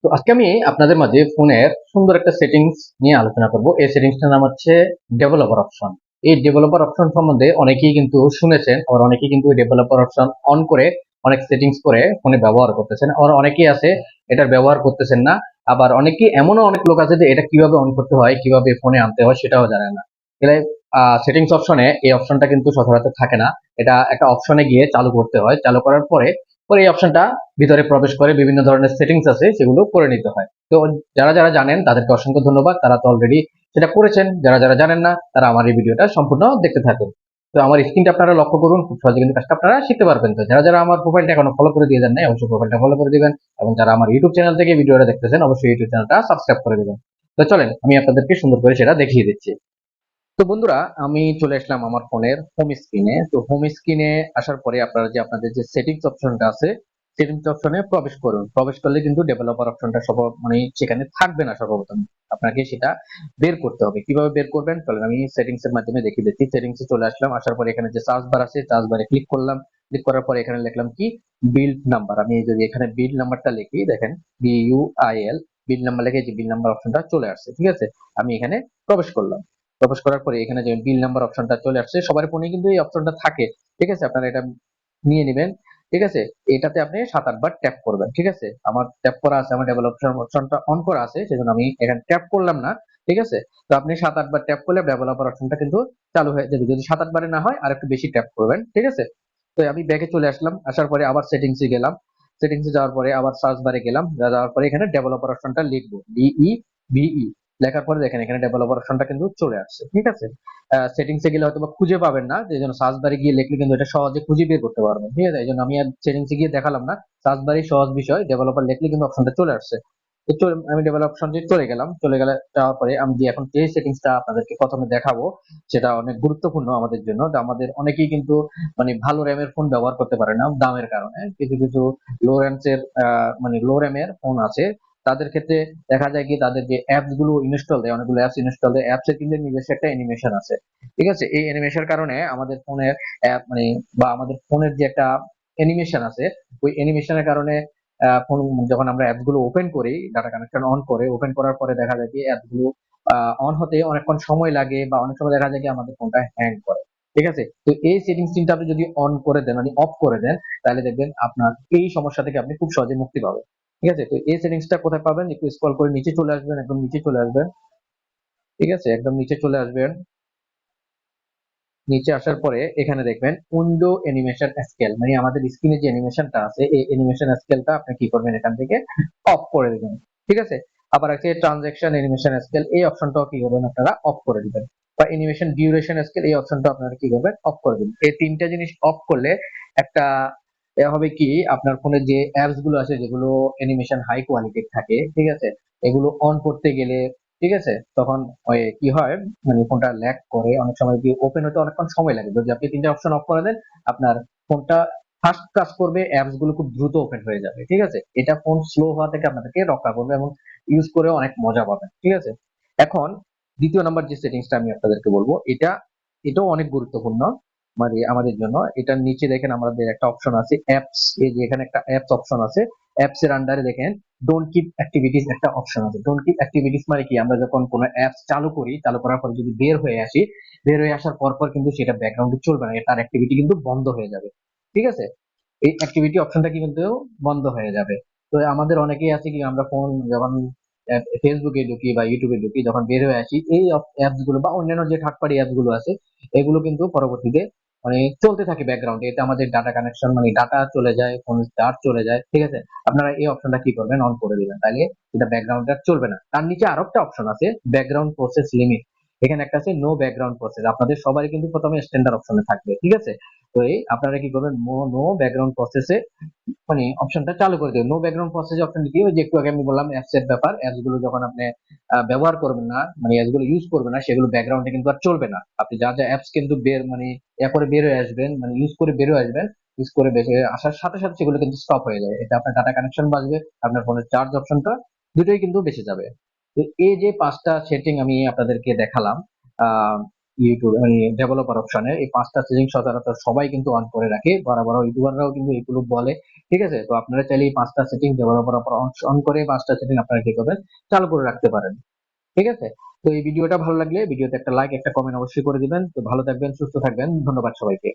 তো আজকে আমি আপনাদের মাঝে ফোনের সুন্দর একটা সেটিংস নিয়ে আলোচনা করব। এই সেটিংসটার নাম হচ্ছে ডেভেলপার অপশন। এই ডেভেলপার অপশন সম্বন্ধে অনেকেই কিন্তু শুনেছেন, আবার অনেকেই কিন্তু ডেভেলপার অপশন অন করে অনেক সেটিংস করে ফোনে ব্যবহার করতেছেন, আবার অনেকেই আছে এটার ব্যবহার করতেছেন না। আবার অনেকেই এমনও অনেক লোক আছে যে এটা কিভাবে অন করতে হয়, কিভাবে ফোনে আনতে হয় সেটাও জানে না। এর সেটিংস অপশনে এই অপশনটা কিন্তু সচরাচর থাকে না। এটা একটা অপশনে গিয়ে চালু করতে হয়। চালু করার পরে পরে এই অপশনটা ভিতরে প্রবেশ করে বিভিন্ন ধরনের সেটিংস আছে সেগুলো করে নিতে হয়। তো যারা যারা জানেন তাদেরকে অসংখ্য ধন্যবাদ, তারা তো অলরেডি সেটা করেছেন। যারা যারা জানেন না তারা আমার এই ভিডিওটা সম্পূর্ণ দেখতে থাকুন। তো আমার স্ক্রিনটা আপনারা লক্ষ্য করুন, খুব সহজে কিন্তু কাজটা আপনারা শিখতে পারবেন। তো যারা যারা আমার প্রোফাইলটা এখনো ফলো করে দিয়ে দেন নাই, অবশ্যই প্রোফাইলটা ফলো করে দিবেন, এবং যারা আমার ইউটিউব চ্যানেল থেকে ভিডিওটা দেখতেছেন অবশ্যই ইউটিউব চ্যানেলটা সাবস্ক্রাইব করে দিবেন। তো চলেন আমি আপনাদেরকে সুন্দর করে সেটা দেখিয়ে দিচ্ছি। তো বন্ধুরা, আমি চলে আসলাম আমার ফোনের হোম স্ক্রিনে। তো হোম স্ক্রিনে আসার পরে আপনারা যে আপনাদের যে সেটিংস অপশনটা আছে, সেটিংস অপশনে প্রবেশ করুন। প্রবেশ করলে কিন্তু ডেভেলপার অপশনটা সব মানে সেখানে থাকবে না। সর্বপ্রথম আপনাকে সেটা বের করতে হবে। কিভাবে বের করবেন চলেন আমি সেটিংস এর মাধ্যমে দেখিয়ে দিচ্ছি। সেটিংসে চলে আসলাম, আসার পরে এখানে যে সার্চ বার আছে, সার্চ বারে ক্লিক করলাম। ক্লিক করার পরে এখানে লিখলাম কি বিল্ড নাম্বার। আমি যদি এখানে বিল্ড নাম্বারটা লিখি, দেখেন BUIL বিল নাম্বার লিখে যে বিল নাম্বার অপশনটা চলে আসছে। ঠিক আছে, আমি এখানে প্রবেশ করলাম। প্রবেশ করার পরে এখানে যে বিল নাম্বার অপশনটা চলে আসছে, সবার ফোনে কিন্তু এই অপশনটা থাকে। ঠিক আছে, আপনারা এটা নিয়ে নেবেন। ঠিক আছে, এটাতে আপনি 7-8 বার ট্যাপ করবেন। ঠিক আছে, আমার ট্যাপ করা আছে, আমার ডেভেলপার অপশনটা অন করা আছে, সেজন্য আমি এখানে ট্যাপ করলাম না। ঠিক আছে, তো আপনি 7-8 বার ট্যাপ করলে ডেভেলপার অপশনটা কিন্তু চালু হয়ে যাবে। যদি 7-8 বারে না হয় আর একটু বেশি ট্যাপ করবেন। ঠিক আছে, তো আমি ব্যাকে চলে আসলাম, আসার পরে আবার সেটিংসে গেলাম। সেটিংসে যাওয়ার পরে আবার সার্চ বারে গেলাম, যাওয়ার পরে এখানে ডেভেলপার অপশনটা লিখবো, DEVE লেখার পরে দেখেন এখানে ডেভেলপার অপশনটা কিন্তু চলে আসছে। ঠিক আছে, সেটিংসে গেলে হয়তো বা খুঁজে পাবেন না, এই জন্য সার্চ বারে গিয়ে লিখলে কিন্তু এটা সহজে খুঁজে বের করতে পারবেন। ঠিক আছে, এই জন্য আমি আর সেটিংসে গিয়ে দেখালাম না। সার্চ বারে সহজ বিষয়, ডেভেলপার লিখলে কিন্তু অপশনটা চলে আসছে। তো আমি ডেভেলপ অপশনে চলে গেলাম। চলে গেলে যাওয়ার পরে আমি যে এখন যে সেটিংসটা আপনাদেরকে প্রথমে দেখাবো সেটা অনেক গুরুত্বপূর্ণ আমাদের জন্য। তো আমাদের অনেকেই কিন্তু মানে ভালো র্যামের ফোন ব্যবহার করতে পারে না দামের কারণে। কিছু কিছু লো র্যামসের মানে লো র্যামের ফোন আছে, তাদের ক্ষেত্রে দেখা যায় কি তাদের যে অ্যাপস গুলো ইনস্টল দেয়, অনেকগুলো অ্যাপস ইনস্টল দেয়, অ্যাপসের কিন্তু নিজস্ব একটা অ্যানিমেশন আছে। ঠিক আছে, এই অ্যানিমেশনের কারণে আমাদের ফোনের অ্যাপ মানে বা আমাদের ফোনের যে একটা অ্যানিমেশন আছে, ওই অ্যানিমেশনের কারণে ফোন যখন আমরা অ্যাপস গুলো ওপেন করি, ডাটা কানেকশন অন করে ওপেন করার পরে দেখা যায় যে অ্যাপস গুলো অন হতে অনেকক্ষণ সময় লাগে, বা অনেক সময় দেখা যায় কি আমাদের ফোনটা হ্যাং করে। ঠিক আছে, তো এই সেটিংসটা আপনি যদি অন করে দেন মানে অফ করে দেন, তাহলে দেখবেন আপনার এই সমস্যা থেকে আপনি খুব সহজে মুক্তি পাবেন। ঠিক আছে, তো এই সেটিংসটা কোথায় পাবেন, একটু স্ক্রল করে নিচে চলে আসবেন, একদম নিচে চলে আসবেন। ঠিক আছে, একদম নিচে চলে আসবেন। নিচে আসার পরে এখানে দেখবেন উইন্ডো অ্যানিমেশন স্কেল, মানে আমাদের স্ক্রিনে যে অ্যানিমেশনটা আছে এই অ্যানিমেশন স্কেলটা আপনি কি করবেন এখান থেকে অফ করে দিবেন। ঠিক আছে, আবার আছে ট্রানজ্যাকশন অ্যানিমেশন স্কেল, এই অপশনটাও কি করবেন আপনারা অফ করে দিবেন। বা অ্যানিমেশন ডিউরেশন স্কেল, এই অপশনটা আপনারা কি করবেন অফ করে দিবেন। এই তিনটা জিনিস অফ করলে একটা হবে কি আপনার ফোনে যে অ্যাপস গুলো আছে যেগুলো অ্যানিমেশন হাই কোয়ালিটির থাকে, ঠিক আছে, এগুলো অন করতে গেলে, ঠিক আছে, তখন ওই কি হয় মানে ফোনটা ল্যাগ করে, অনেক সময় কি ওপেন হতে অনেকক্ষণ সময় লাগে। যদি আপনি তিনটা অপশন অফ করে দেন, আপনার ফোনটা ফাস্ট কাজ করবে, অ্যাপস গুলো খুব দ্রুত ওপেন হয়ে যাবে। ঠিক আছে, এটা ফোন স্লো হওয়া থেকে আপনাদেরকে রক্ষা করবে এবং ইউজ করে অনেক মজা পাবেন। ঠিক আছে, এখন দ্বিতীয় নাম্বার যে সেটিংসটা আমি আপনাদেরকে বলবো, এটাও অনেক গুরুত্বপূর্ণ মানে আমাদের জন্য। এটার নিচে দেখেন আমাদের একটা অপশন আছে অ্যাপস, এই যে এখানে একটা অ্যাপস অপশন আছে। অ্যাপস এর আন্ডারে দেখেন ডোন্ট কিপ অ্যাক্টিভিটিস একটা অপশন আছে। ডোন্ট কিপ অ্যাক্টিভিটিস মানে কি, আমরা যখন কোনো অ্যাপস চালু করি, চালু করার পরে যদি বের হয়ে আসি, বের হয়ে আসার পর পর কিন্তু সেটা ব্যাকগ্রাউন্ডে চলবে না, তার অ্যাক্টিভিটি কিন্তু বন্ধ হয়ে যাবে। ঠিক আছে, এই অ্যাক্টিভিটি অপশনটা কিন্তু বন্ধ হয়ে যাবে। তো আমাদের অনেকেই আছে কি আমরা ফোন যখন ফেসবুকে ঢুকি বা ইউটিউবে ঢুকি, যখন বের হয়ে আসি এই অ্যাপস গুলো বা অন্যান্য যে থার্ড পার্টি অ্যাপস গুলো আছে, এগুলো কিন্তু পরবর্তীতে মানে চলতে থাকে ব্যাকগ্রাউন্ডে। এটা আমাদের ডাটা কানেকশন মানে ডাটা চলে যায়, ফোন চার্জ চলে যায়। ঠিক আছে, আপনারা এই অপশনটা কি করবেন অন করে দিবেন, তাহলে এটা ব্যাকগ্রাউন্ডে চলবে না। তার নিচে আরো একটা অপশন আছে ব্যাকগ্রাউন্ড প্রসেস লিমিট, এখানে একটা আছে নো ব্যাকগ্রাউন্ড প্রসেস। আপনাদের সবারই কিন্তু প্রথমে স্ট্যান্ডার্ড অপশনে থাকবে। ঠিক আছে, তো এই আপনারা কি করবেন নো ব্যাকগ্রাউন্ড প্রসেসে মানে অপশনটা চালু করে দেবেন। নো ব্যাকগ্রাউন্ড প্রসেস অপশন কি, ওই যে একটু আগে আমি বললাম অ্যাপস এর ব্যাপার, অ্যাপস গুলো যখন আপনি ব্যবহার করবেন না মানে অ্যাপস গুলো ইউজ করবেন না, সেগুলো ব্যাকগ্রাউন্ডে কিন্তু আর চলবে না। আপনি যা যা অ্যাপস কিন্তু বের মানে করে বের হয়ে আসবেন, মানে ইউজ করে বের হয়ে আসবেন, ইউজ করে বের হয়ে আসার সাথে সাথে সেগুলো কিন্তু স্টপ হয়ে যায়। এটা আপনার ডাটা কানেকশন বাঁচবে, আপনার ফোনের চার্জ অপশনটা দুটোই কিন্তু বেঁচে যাবে। তো এই যে 5টা সেটিং আমি আপনাদেরকে দেখালাম, ইউটিউব ডেভেলপার অপশনে এই 5টা সেটিং সচরাচর সবাই কিন্তু অন করে রাখে, বড় বড় ইউটিউবাররাও কিন্তু এগুলো বলে। ঠিক আছে, তো আপনারা চাইলে এই 5টা সেটিং ডেভেলপার অন করে 5টা সেটিং আপনারা কি করবেন, চালু করে রাখতে পারেন। ঠিক আছে, তো এই ভিডিওটা ভালো লাগলে ভিডিওতে একটা লাইক একটা কমেন্ট অবশ্যই করে দিবেন। তো ভালো থাকবেন, সুস্থ থাকবেন, ধন্যবাদ সবাইকে।